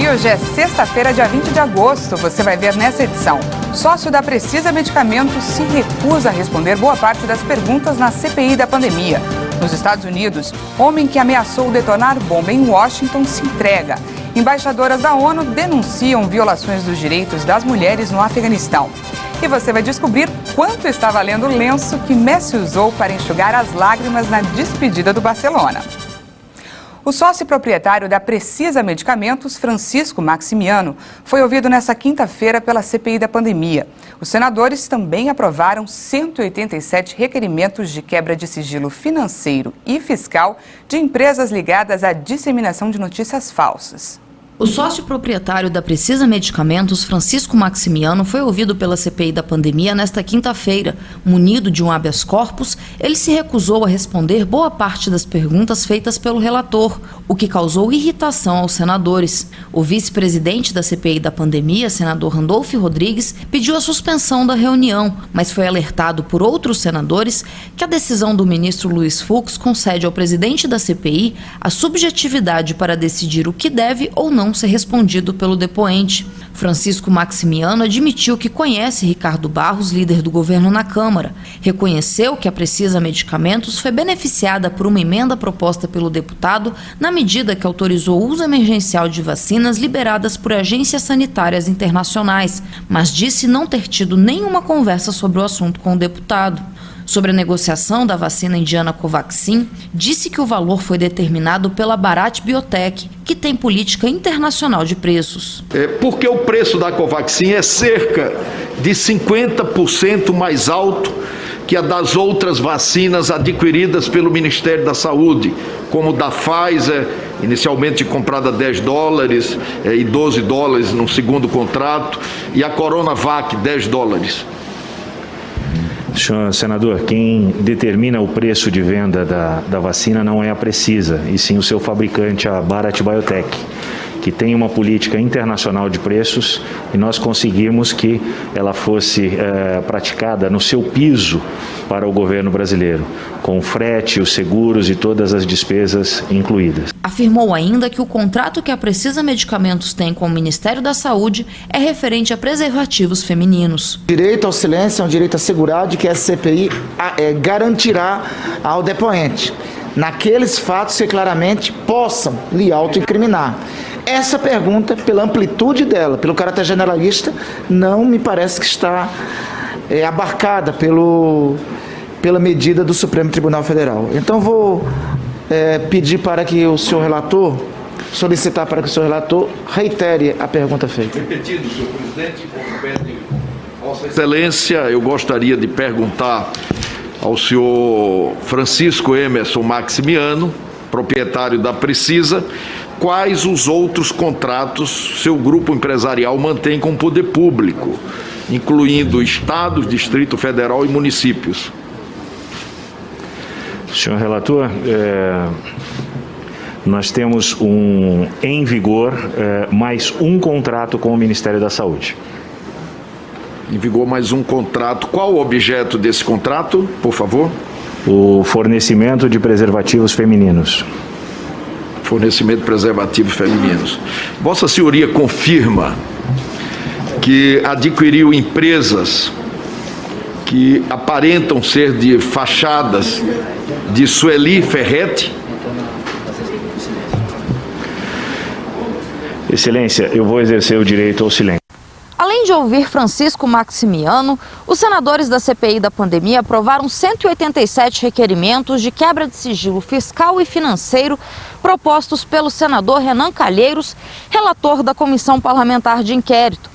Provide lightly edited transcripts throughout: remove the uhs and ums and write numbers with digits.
hoje é sexta-feira, dia 20 de agosto. Você vai ver nessa edição. Sócio da Precisa Medicamentos se recusa a responder boa parte das perguntas na CPI da pandemia. Nos Estados Unidos, homem que ameaçou detonar bomba em Washington se entrega. Embaixadoras da ONU denunciam violações dos direitos das mulheres no Afeganistão. E você vai descobrir quanto está valendo o lenço que Messi usou para enxugar as lágrimas na despedida do Barcelona. O sócio proprietário da Precisa Medicamentos, Francisco Maximiano, foi ouvido nesta quinta-feira pela CPI da pandemia. Os senadores também aprovaram 187 requerimentos de quebra de sigilo financeiro e fiscal de empresas ligadas à disseminação de notícias falsas. O sócio proprietário da Precisa Medicamentos, Francisco Maximiano, foi ouvido pela CPI da pandemia nesta quinta-feira. Munido de um habeas corpus, ele se recusou a responder boa parte das perguntas feitas pelo relator, o que causou irritação aos senadores. O vice-presidente da CPI da pandemia, senador Randolfo Rodrigues, pediu a suspensão da reunião, mas foi alertado por outros senadores que a decisão do ministro Luiz Fux concede ao presidente da CPI a subjetividade para decidir o que deve ou não ser respondido pelo depoente. Francisco Maximiano admitiu que conhece Ricardo Barros, líder do governo na Câmara. Reconheceu que a Precisa Medicamentos foi beneficiada por uma emenda proposta pelo deputado na medida que autorizou o uso emergencial de vacinas liberadas por agências sanitárias internacionais, mas disse não ter tido nenhuma conversa sobre o assunto com o deputado. Sobre a negociação da vacina indiana Covaxin, disse que o valor foi determinado pela Bharat Biotech, que tem política internacional de preços. Porque o preço da Covaxin é cerca de 50% mais alto que a das outras vacinas adquiridas pelo Ministério da Saúde, como da Pfizer, inicialmente comprada a $10 e $12 no segundo contrato, e a Coronavac, $10. Senador, quem determina o preço de venda da vacina não é a Precisa, e sim o seu fabricante, a Bharat Biotech, que tem uma política internacional de preços, e nós conseguimos que ela fosse praticada no seu piso para o governo brasileiro, com frete, os seguros e todas as despesas incluídas. Afirmou ainda que o contrato que a Precisa Medicamentos tem com o Ministério da Saúde é referente a preservativos femininos. O direito ao silêncio é um direito assegurado de que a CPI garantirá ao depoente, naqueles fatos que claramente possam lhe autoincriminar. Essa pergunta, pela amplitude dela, pelo caráter generalista, não me parece que está abarcada pela medida do Supremo Tribunal Federal. Então vou pedir para que o senhor relator, solicitar para que o senhor relator reitere a pergunta feita. Repetido, senhor presidente, Vossa Excelência, eu gostaria de perguntar ao senhor Francisco Emerson Maximiano, proprietário da Precisa, quais os outros contratos seu grupo empresarial mantém com o poder público, incluindo estados, Distrito Federal e municípios. Senhor relator, nós temos em vigor mais um contrato com o Ministério da Saúde. Em vigor mais um contrato. Qual o objeto desse contrato, por favor? O fornecimento de preservativos femininos. Fornecimento de preservativos femininos. Vossa Senhoria confirma que adquiriu empresas que aparentam ser de fachadas de Sueli Ferretti? Excelência, eu vou exercer o direito ao silêncio. Além de ouvir Francisco Maximiano, os senadores da CPI da pandemia aprovaram 187 requerimentos de quebra de sigilo fiscal e financeiro propostos pelo senador Renan Calheiros, relator da Comissão Parlamentar de Inquérito.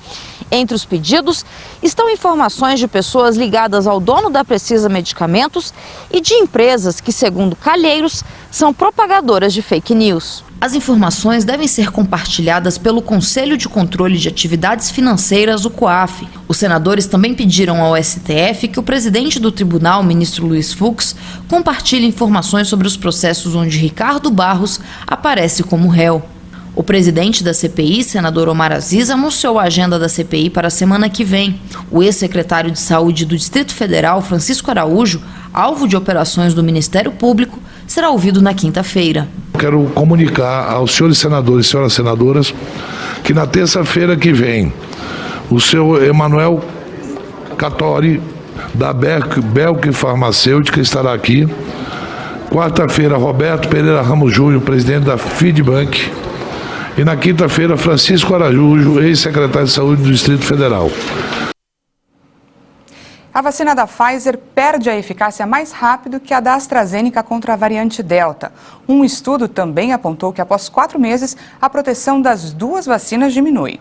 Entre os pedidos estão informações de pessoas ligadas ao dono da Precisa Medicamentos e de empresas que, segundo Calheiros, são propagadoras de fake news. As informações devem ser compartilhadas pelo Conselho de Controle de Atividades Financeiras, o COAF. Os senadores também pediram ao STF que o presidente do tribunal, ministro Luiz Fux, compartilhe informações sobre os processos onde Ricardo Barros aparece como réu. O presidente da CPI, senador Omar Aziz, anunciou a agenda da CPI para a semana que vem. O ex-secretário de Saúde do Distrito Federal, Francisco Araújo, alvo de operações do Ministério Público, será ouvido na quinta-feira. Quero comunicar aos senhores senadores e senhoras senadoras que na terça-feira que vem, o senhor Emanuel Catori, da Belk Farmacêutica, estará aqui. Quarta-feira, Roberto Pereira Ramos Júnior, presidente da Feedbank. E na quinta-feira, Francisco Araújo, ex-secretário de Saúde do Distrito Federal. A vacina da Pfizer perde a eficácia mais rápido que a da AstraZeneca contra a variante Delta. Um estudo também apontou que após 4 meses, a proteção das duas vacinas diminui.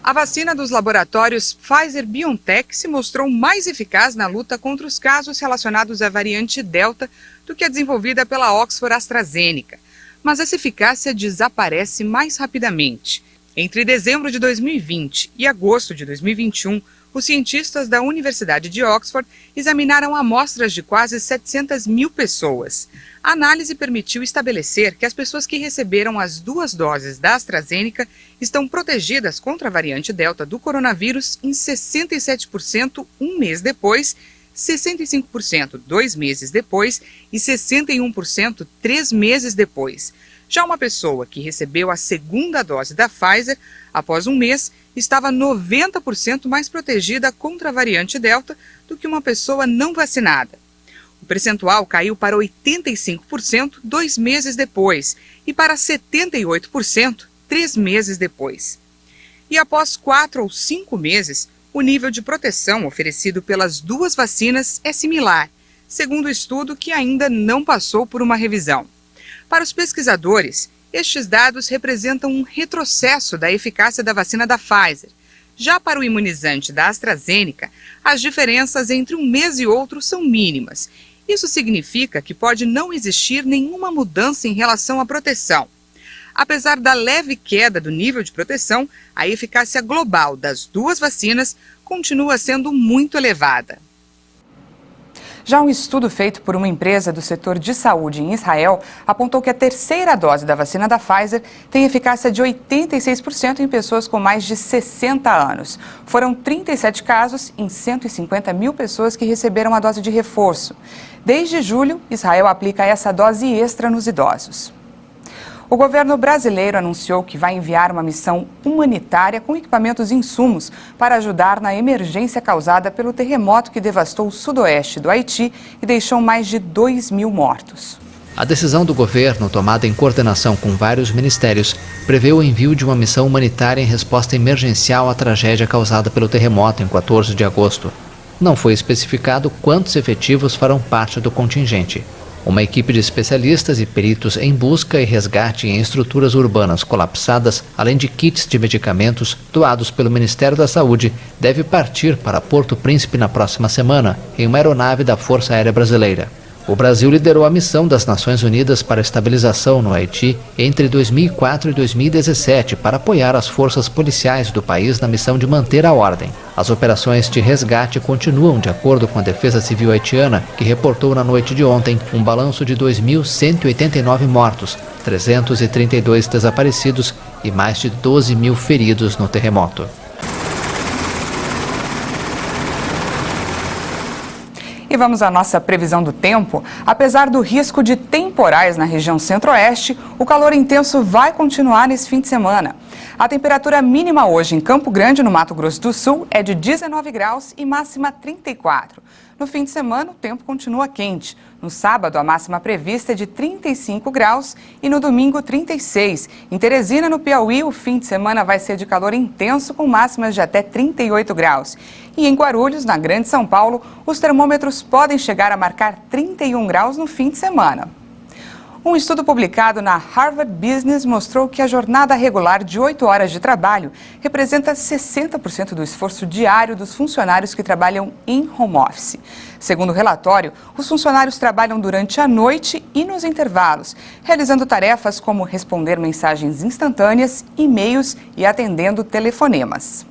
A vacina dos laboratórios Pfizer-BioNTech se mostrou mais eficaz na luta contra os casos relacionados à variante Delta do que a desenvolvida pela Oxford AstraZeneca. Mas essa eficácia desaparece mais rapidamente. Entre dezembro de 2020 e agosto de 2021, os cientistas da Universidade de Oxford examinaram amostras de quase 700 mil pessoas. A análise permitiu estabelecer que as pessoas que receberam as 2 doses da AstraZeneca estão protegidas contra a variante Delta do coronavírus em 67% um mês depois, 65% 2 meses depois e 61% 3 meses depois. Já uma pessoa que recebeu a 2ª dose da Pfizer, após um mês, estava 90% mais protegida contra a variante Delta do que uma pessoa não vacinada. O percentual caiu para 85% 2 meses depois e para 78% 3 meses depois. E após 4 ou 5 meses, o nível de proteção oferecido pelas duas vacinas é similar, segundo o estudo que ainda não passou por uma revisão. Para os pesquisadores, estes dados representam um retrocesso da eficácia da vacina da Pfizer. Já para o imunizante da AstraZeneca, as diferenças entre um mês e outro são mínimas. Isso significa que pode não existir nenhuma mudança em relação à proteção. Apesar da leve queda do nível de proteção, a eficácia global das duas vacinas continua sendo muito elevada. Já um estudo feito por uma empresa do setor de saúde em Israel apontou que a 3ª dose da vacina da Pfizer tem eficácia de 86% em pessoas com mais de 60 anos. Foram 37 casos em 150 mil pessoas que receberam a dose de reforço. Desde julho, Israel aplica essa dose extra nos idosos. O governo brasileiro anunciou que vai enviar uma missão humanitária com equipamentos e insumos para ajudar na emergência causada pelo terremoto que devastou o sudoeste do Haiti e deixou mais de 2.000 mortos. A decisão do governo, tomada em coordenação com vários ministérios, prevê o envio de uma missão humanitária em resposta emergencial à tragédia causada pelo terremoto em 14 de agosto. Não foi especificado quantos efetivos farão parte do contingente. Uma equipe de especialistas e peritos em busca e resgate em estruturas urbanas colapsadas, além de kits de medicamentos doados pelo Ministério da Saúde, deve partir para Porto Príncipe na próxima semana, em uma aeronave da Força Aérea Brasileira. O Brasil liderou a missão das Nações Unidas para a estabilização no Haiti entre 2004 e 2017 para apoiar as forças policiais do país na missão de manter a ordem. As operações de resgate continuam de acordo com a Defesa Civil haitiana, que reportou na noite de ontem um balanço de 2.189 mortos, 332 desaparecidos e mais de 12.000 feridos no terremoto. E vamos à nossa previsão do tempo. Apesar do risco de temporais na região centro-oeste, o calor intenso vai continuar nesse fim de semana. A temperatura mínima hoje em Campo Grande, no Mato Grosso do Sul, é de 19 graus e máxima 34. No fim de semana, o tempo continua quente. No sábado, a máxima prevista é de 35 graus e no domingo, 36. Em Teresina, no Piauí, o fim de semana vai ser de calor intenso, com máximas de até 38 graus. E em Guarulhos, na Grande São Paulo, os termômetros podem chegar a marcar 31 graus no fim de semana. Um estudo publicado na Harvard Business mostrou que a jornada regular de 8 horas de trabalho representa 60% do esforço diário dos funcionários que trabalham em home office. Segundo o relatório, os funcionários trabalham durante a noite e nos intervalos, realizando tarefas como responder mensagens instantâneas, e-mails e atendendo telefonemas.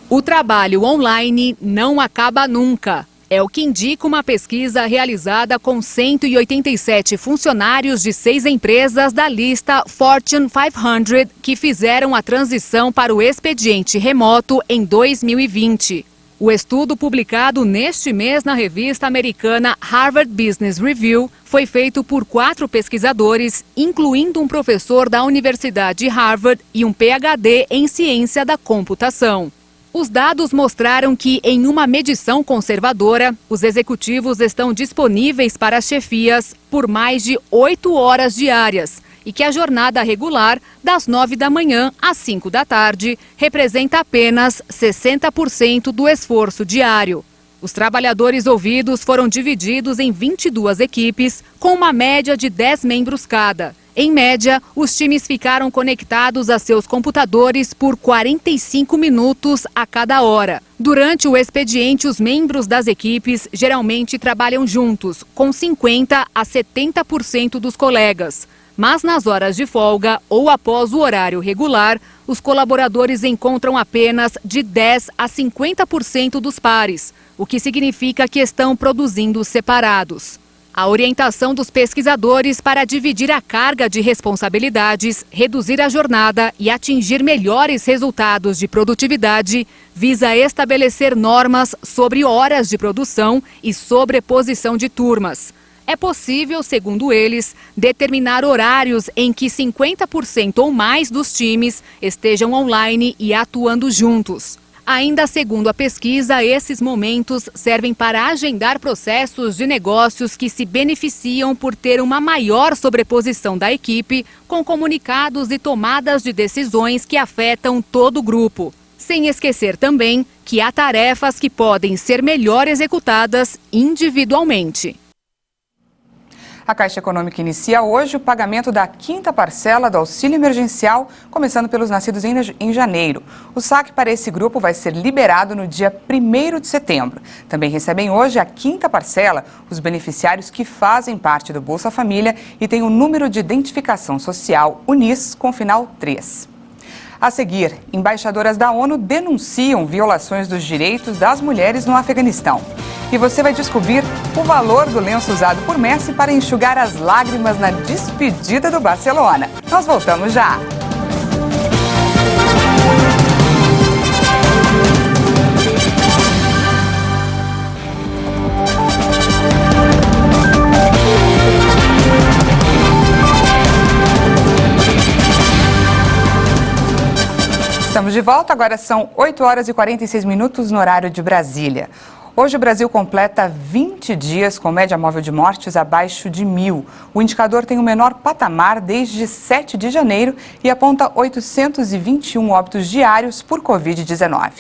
O trabalho online não acaba nunca. É o que indica uma pesquisa realizada com 187 funcionários de 6 empresas da lista Fortune 500 que fizeram a transição para o expediente remoto em 2020. O estudo, publicado neste mês na revista americana Harvard Business Review, foi feito por 4 pesquisadores, incluindo um professor da Universidade de Harvard e um PhD em ciência da computação. Os dados mostraram que, em uma medição conservadora, os executivos estão disponíveis para as chefias por mais de 8 horas diárias e que a jornada regular, das 9 da manhã às 5 da tarde, representa apenas 60% do esforço diário. Os trabalhadores ouvidos foram divididos em 22 equipes, com uma média de 10 membros cada. Em média, os times ficaram conectados a seus computadores por 45 minutos a cada hora. Durante o expediente, os membros das equipes geralmente trabalham juntos, com 50% a 70% dos colegas. Mas nas horas de folga ou após o horário regular, os colaboradores encontram apenas de 10% a 50% dos pares, o que significa que estão produzindo separados. A orientação dos pesquisadores para dividir a carga de responsabilidades, reduzir a jornada e atingir melhores resultados de produtividade visa estabelecer normas sobre horas de produção e sobreposição de turmas. É possível, segundo eles, determinar horários em que 50% ou mais dos times estejam online e atuando juntos. Ainda segundo a pesquisa, esses momentos servem para agendar processos de negócios que se beneficiam por ter uma maior sobreposição da equipe, com comunicados e tomadas de decisões que afetam todo o grupo. Sem esquecer também que há tarefas que podem ser melhor executadas individualmente. A Caixa Econômica inicia hoje o pagamento da 5ª parcela do auxílio emergencial, começando pelos nascidos em janeiro. O saque para esse grupo vai ser liberado no dia 1º de setembro. Também recebem hoje a 5ª parcela os beneficiários que fazem parte do Bolsa Família e têm o número de identificação social UNIS com final 3. A seguir, embaixadoras da ONU denunciam violações dos direitos das mulheres no Afeganistão. E você vai descobrir o valor do lenço usado por Messi para enxugar as lágrimas na despedida do Barcelona. Nós voltamos já! Estamos de volta, agora são 8 horas e 46 minutos no horário de Brasília. Hoje o Brasil completa 20 dias com média móvel de mortes abaixo de 1.000. O indicador tem o menor patamar desde 7 de janeiro e aponta 821 óbitos diários por Covid-19.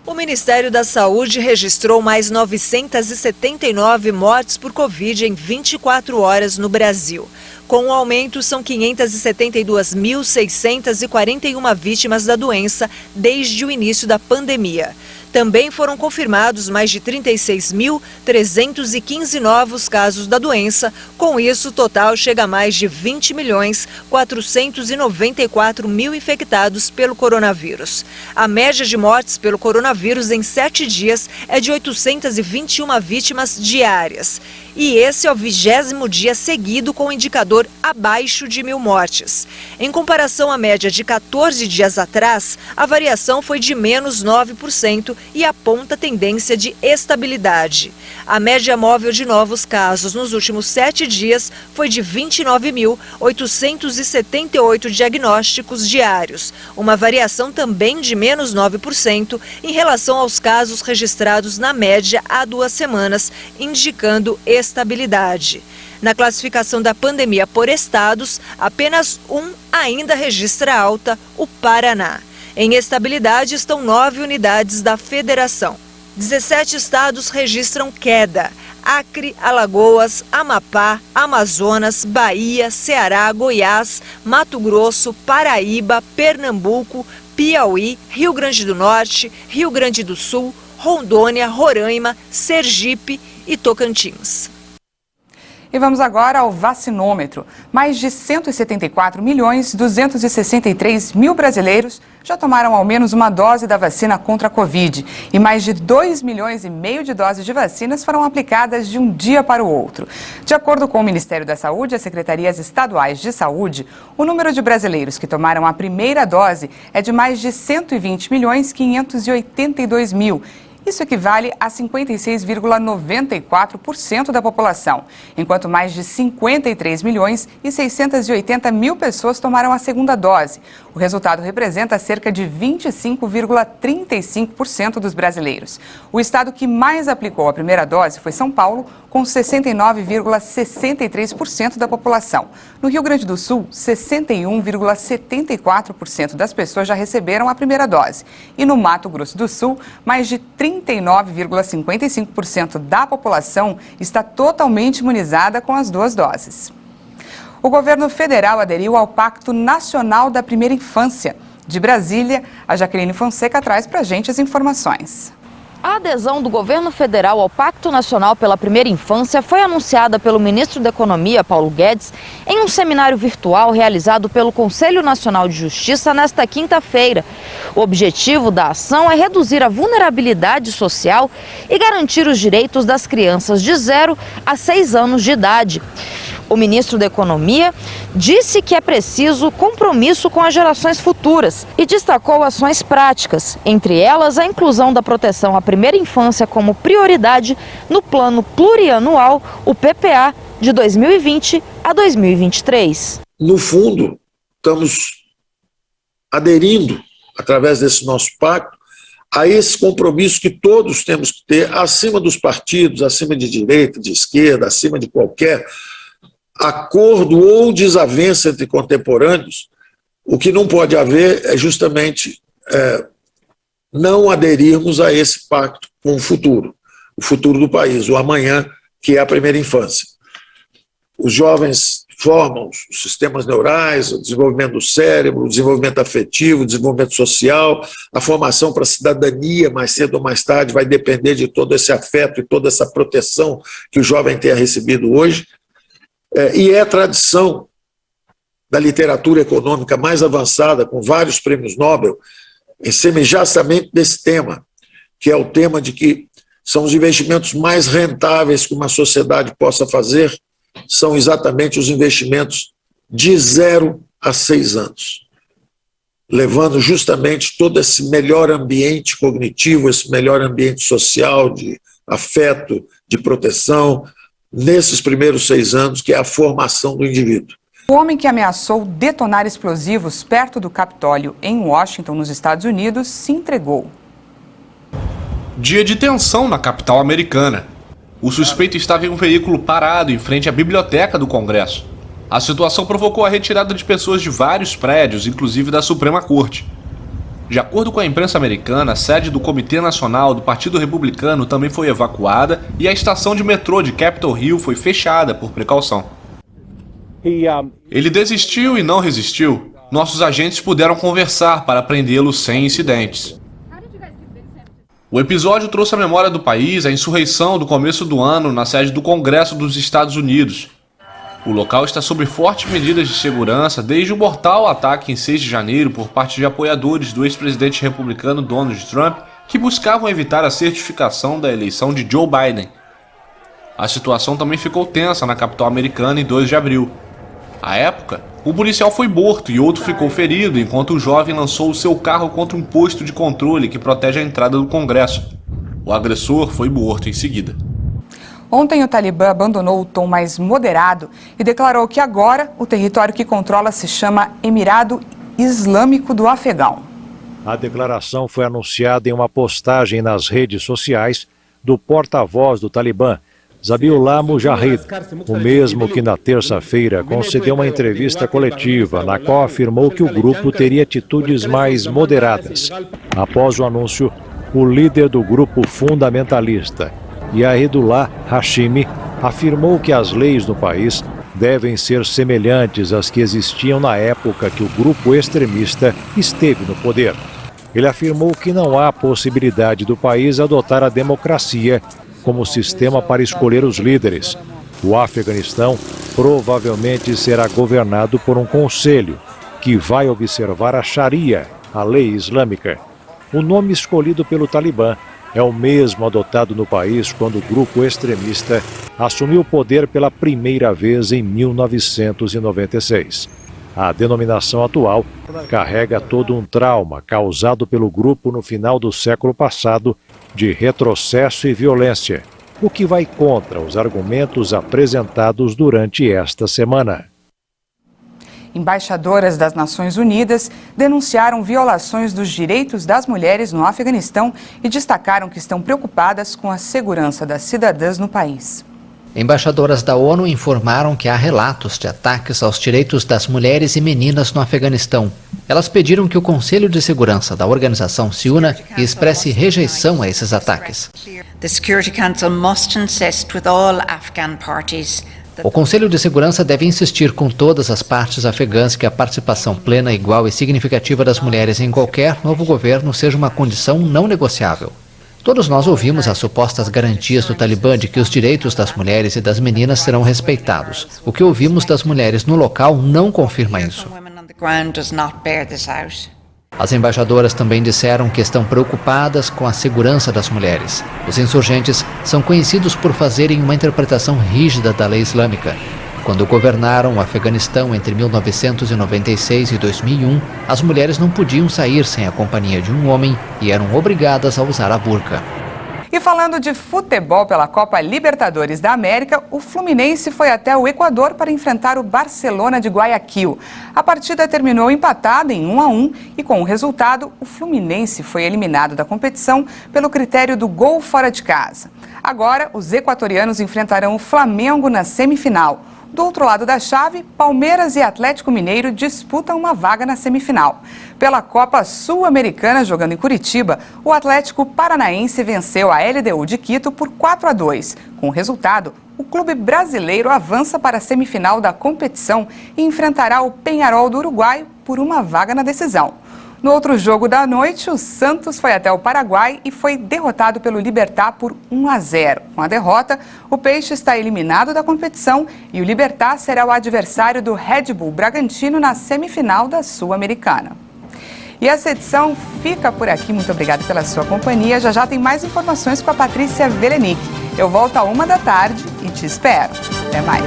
O Ministério da Saúde registrou mais 979 mortes por Covid em 24 horas no Brasil. Com o aumento, são 572.641 vítimas da doença desde o início da pandemia. Também foram confirmados mais de 36.315 novos casos da doença. Com isso, o total chega a mais de 20.494.000 infectados pelo coronavírus. A média de mortes pelo coronavírus em 7 dias é de 821 vítimas diárias. E esse é o 20º dia seguido com o indicador abaixo de 1.000 mortes. Em comparação à média de 14 dias atrás, a variação foi de menos 9% e aponta tendência de estabilidade. A média móvel de novos casos nos últimos 7 dias foi de 29.878 diagnósticos diários, uma variação também de menos 9% em relação aos casos registrados na média há 2 semanas, indicando estabilidade. Na classificação da pandemia por estados, apenas um ainda registra alta, o Paraná. Em estabilidade estão 9 unidades da federação. 17 estados registram queda: Acre, Alagoas, Amapá, Amazonas, Bahia, Ceará, Goiás, Mato Grosso, Paraíba, Pernambuco, Piauí, Rio Grande do Norte, Rio Grande do Sul, Rondônia, Roraima, Sergipe e Tocantins. E vamos agora ao vacinômetro. Mais de 174.263.000 brasileiros já tomaram ao menos uma dose da vacina contra a Covid. E mais de 2,5 milhões de doses de vacinas foram aplicadas de um dia para o outro. De acordo com o Ministério da Saúde e as secretarias estaduais de saúde, o número de brasileiros que tomaram a primeira dose é de mais de 120.582.000. Isso equivale a 56,94% da população, enquanto mais de 53 milhões e 680 mil pessoas tomaram a segunda dose. O resultado representa cerca de 25,35% dos brasileiros. O estado que mais aplicou a primeira dose foi São Paulo, com 69,63% da população. No Rio Grande do Sul, 61,74% das pessoas já receberam a primeira dose. E no Mato Grosso do Sul, mais de 39,55% da população está totalmente imunizada com as duas doses. O governo federal aderiu ao Pacto Nacional da Primeira Infância. De Brasília, a Jaqueline Fonseca traz para a gente as informações. A adesão do governo federal ao Pacto Nacional pela Primeira Infância foi anunciada pelo ministro da Economia, Paulo Guedes, em um seminário virtual realizado pelo Conselho Nacional de Justiça nesta quinta-feira. O objetivo da ação é reduzir a vulnerabilidade social e garantir os direitos das crianças de 0 a 6 anos de idade. O ministro da Economia disse que é preciso compromisso com as gerações futuras e destacou ações práticas, entre elas a inclusão da proteção à primeira infância como prioridade no Plano Plurianual, o PPA, de 2020 a 2023. No fundo, estamos aderindo, através desse nosso pacto, a esse compromisso que todos temos que ter, acima dos partidos, acima de direita, de esquerda, acima de qualquer acordo ou desavença entre contemporâneos. O que não pode haver é justamente não aderirmos a esse pacto com o futuro do país, o amanhã, que é a primeira infância. Os jovens formam os sistemas neurais, o desenvolvimento do cérebro, o desenvolvimento afetivo, o desenvolvimento social, a formação para a cidadania, mais cedo ou mais tarde, vai depender de todo esse afeto e toda essa proteção que o jovem tenha recebido hoje. E é tradição da literatura econômica mais avançada, com vários prêmios Nobel, em semelhançamente desse tema, que é o tema de que são os investimentos mais rentáveis que uma sociedade possa fazer, são exatamente os investimentos de 0 a 6 anos, levando justamente todo esse melhor ambiente cognitivo, esse melhor ambiente social, de afeto, de proteção, nesses primeiros 6 anos, que é a formação do indivíduo. O homem que ameaçou detonar explosivos perto do Capitólio, em Washington, nos Estados Unidos, se entregou. Dia de tensão na capital americana. O suspeito estava em um veículo parado em frente à biblioteca do Congresso. A situação provocou a retirada de pessoas de vários prédios, inclusive da Suprema Corte. De acordo com a imprensa americana, a sede do Comitê Nacional do Partido Republicano também foi evacuada e a estação de metrô de Capitol Hill foi fechada por precaução. Ele desistiu e não resistiu. Nossos agentes puderam conversar para prendê-lo sem incidentes. O episódio trouxe à memória do país a insurreição do começo do ano na sede do Congresso dos Estados Unidos. O local está sob fortes medidas de segurança desde o mortal ataque em 6 de janeiro por parte de apoiadores do ex-presidente republicano Donald Trump, que buscavam evitar a certificação da eleição de Joe Biden. A situação também ficou tensa na capital americana em 2 de abril. À época, um policial foi morto e outro ficou ferido enquanto o jovem lançou o seu carro contra um posto de controle que protege a entrada do Congresso. O agressor foi morto em seguida. Ontem, o Talibã abandonou o tom mais moderado e declarou que agora o território que controla se chama Emirado Islâmico do Afegão. A declaração foi anunciada em uma postagem nas redes sociais do porta-voz do Talibã, Zabiullah Mujahid, o mesmo que na terça-feira concedeu uma entrevista coletiva na qual afirmou que o grupo teria atitudes mais moderadas. Após o anúncio, o líder do grupo fundamentalista, Yahidullah Hashimi, afirmou que as leis no país devem ser semelhantes às que existiam na época que o grupo extremista esteve no poder. Ele afirmou que não há possibilidade do país adotar a democracia como sistema para escolher os líderes. O Afeganistão provavelmente será governado por um conselho que vai observar a Sharia, a lei islâmica. O nome escolhido pelo Talibã é o mesmo adotado no país quando o grupo extremista assumiu o poder pela primeira vez em 1996. A denominação atual carrega todo um trauma causado pelo grupo no final do século passado de retrocesso e violência, o que vai contra os argumentos apresentados durante esta semana. Embaixadoras das Nações Unidas denunciaram violações dos direitos das mulheres no Afeganistão e destacaram que estão preocupadas com a segurança das cidadãs no país. Embaixadoras da ONU informaram que há relatos de ataques aos direitos das mulheres e meninas no Afeganistão. Elas pediram que o Conselho de Segurança da organização se una e expresse rejeição a esses ataques. O Conselho de Segurança deve insistir com todas as partes afegãs que a participação plena, igual e significativa das mulheres em qualquer novo governo seja uma condição não negociável. Todos nós ouvimos as supostas garantias do Talibã de que os direitos das mulheres e das meninas serão respeitados. O que ouvimos das mulheres no local não confirma isso. As embaixadoras também disseram que estão preocupadas com a segurança das mulheres. Os insurgentes são conhecidos por fazerem uma interpretação rígida da lei islâmica. Quando governaram o Afeganistão entre 1996 e 2001, as mulheres não podiam sair sem a companhia de um homem e eram obrigadas a usar a burca. E falando de futebol pela Copa Libertadores da América, o Fluminense foi até o Equador para enfrentar o Barcelona de Guayaquil. A partida terminou empatada em 1-1 e, com o resultado, o Fluminense foi eliminado da competição pelo critério do gol fora de casa. Agora, os equatorianos enfrentarão o Flamengo na semifinal. Do outro lado da chave, Palmeiras e Atlético Mineiro disputam uma vaga na semifinal. Pela Copa Sul-Americana, jogando em Curitiba, o Atlético Paranaense venceu a LDU de Quito por 4-2. Com o resultado, o clube brasileiro avança para a semifinal da competição e enfrentará o Peñarol do Uruguai por uma vaga na decisão. No outro jogo da noite, o Santos foi até o Paraguai e foi derrotado pelo Libertad por 1-0. Com a derrota, o Peixe está eliminado da competição e o Libertad será o adversário do Red Bull Bragantino na semifinal da Sul-Americana. E essa edição fica por aqui. Muito obrigada pela sua companhia. Já já tem mais informações com a Patrícia Velenic. Eu volto à 1 da tarde e te espero. Até mais.